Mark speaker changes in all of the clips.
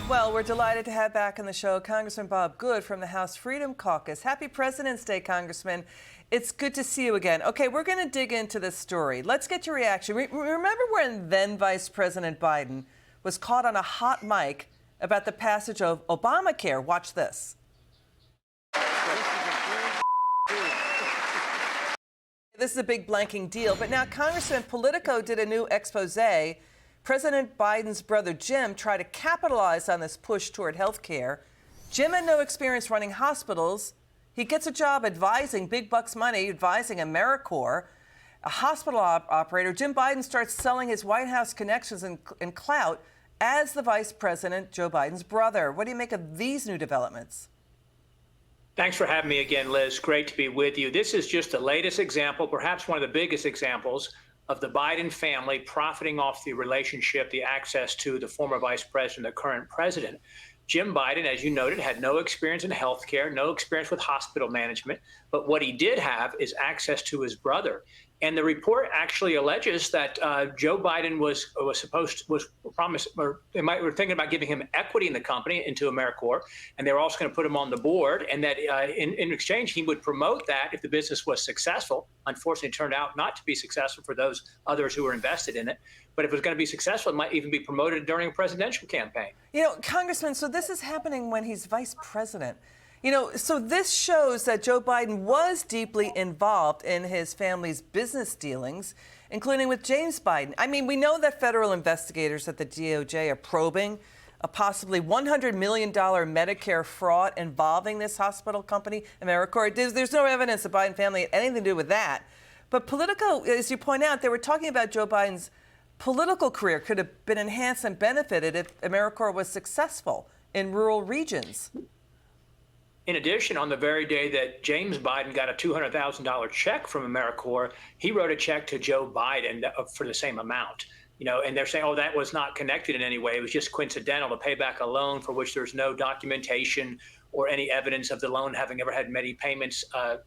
Speaker 1: Well, we're delighted to have back on the show Congressman Bob Good from the House Freedom Caucus. Happy President's Day, Congressman. It's good to see you again. Okay, we're going to dig into this story. Let's get your reaction. Remember when then Vice President Biden was caught on a hot mic about the passage of Obamacare? Watch this. This is a big blanking deal, but now Congressman Politico did a new expose. President Biden's brother Jim tried to capitalize on this push toward health care. Jim had no experience running hospitals. He gets a job advising, big bucks money, advising AmeriCorps, a hospital operator. Jim Biden starts selling his White House connections and clout as the vice president, Joe Biden's brother. What do you make of these new developments?
Speaker 2: Thanks for having me again, Liz. Great to be with you. This is just the latest example, perhaps one of the biggest examples of the Biden family profiting off the relationship, the access to the former vice president, the current president. Jim Biden, as you noted, had no experience in healthcare, no experience with hospital management, but what he did have is access to his brother. And the report actually alleges that Joe Biden was promised, or they were thinking about giving him equity in the company, into AmeriCorps, and they were also going to put him on the board, and that in exchange he would promote that if the business was successful. Unfortunately, it turned out not to be successful for those others who were invested in it. But if it was going to be successful, it might even be promoted during a presidential campaign.
Speaker 1: You know, Congressman, so this is happening when he's vice president. You know, so this shows that Joe Biden was deeply involved in his family's business dealings, including with James Biden. I mean, we know that federal investigators at the DOJ are probing a possibly $100 million Medicare fraud involving this hospital company, AmeriCorps. There's no evidence the Biden family had anything to do with that. But Politico, as you point out, they were talking about Joe Biden's political career could have been enhanced and benefited if AmeriCorps was successful in rural regions.
Speaker 2: In addition, on the very day that James Biden got a $200,000 check from AmeriCorps, he wrote a check to Joe Biden for the same amount. You know, and they're saying, oh, that was not connected in any way. It was just coincidental to pay back a loan for which there's no documentation or any evidence of the loan having ever had many payments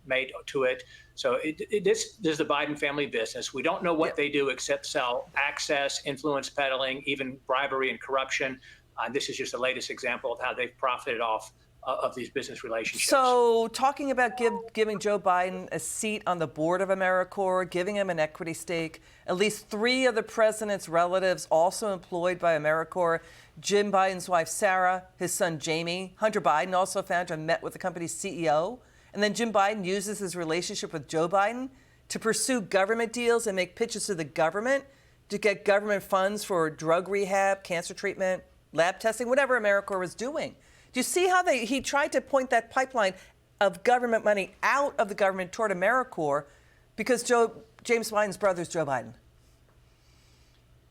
Speaker 2: made to it. So this is the Biden family business. We don't know what they do except sell access, influence peddling, even bribery and corruption. This is just the latest example of how they've profited off of these business relationships.
Speaker 1: So talking about giving Joe Biden a seat on the board of AmeriCorps, giving him an equity stake, at least 3 of the president's relatives also employed by AmeriCorps. Jim Biden's wife, Sarah, his son, Jamie. Hunter Biden, also founder, and met with the company's CEO. And then Jim Biden uses his relationship with Joe Biden to pursue government deals and make pitches to the government to get government funds for drug rehab, cancer treatment, lab testing, whatever AmeriCorps was doing. Do you see how he tried to point that pipeline of government money out of the government toward AmeriCorps because James Biden's brother is Joe Biden?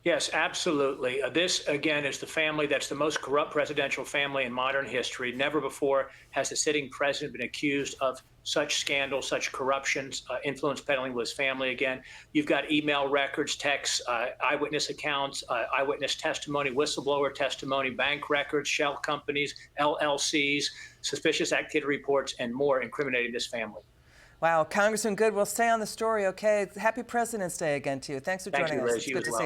Speaker 2: Yes, absolutely. This, again, is the family that's the most corrupt presidential family in modern history. Never before has the sitting president been accused of such scandals, such corruptions, influence peddling with his family. Again, you've got email records, texts, eyewitness accounts, eyewitness testimony, whistleblower testimony, bank records, shell companies, LLCs, suspicious activity reports, and more incriminating this family.
Speaker 1: Wow, Congressman Good, we'll stay on the story, okay? Happy President's Day again to you. Thanks for joining us.
Speaker 2: Thank you, Liz.
Speaker 1: It's good to see you.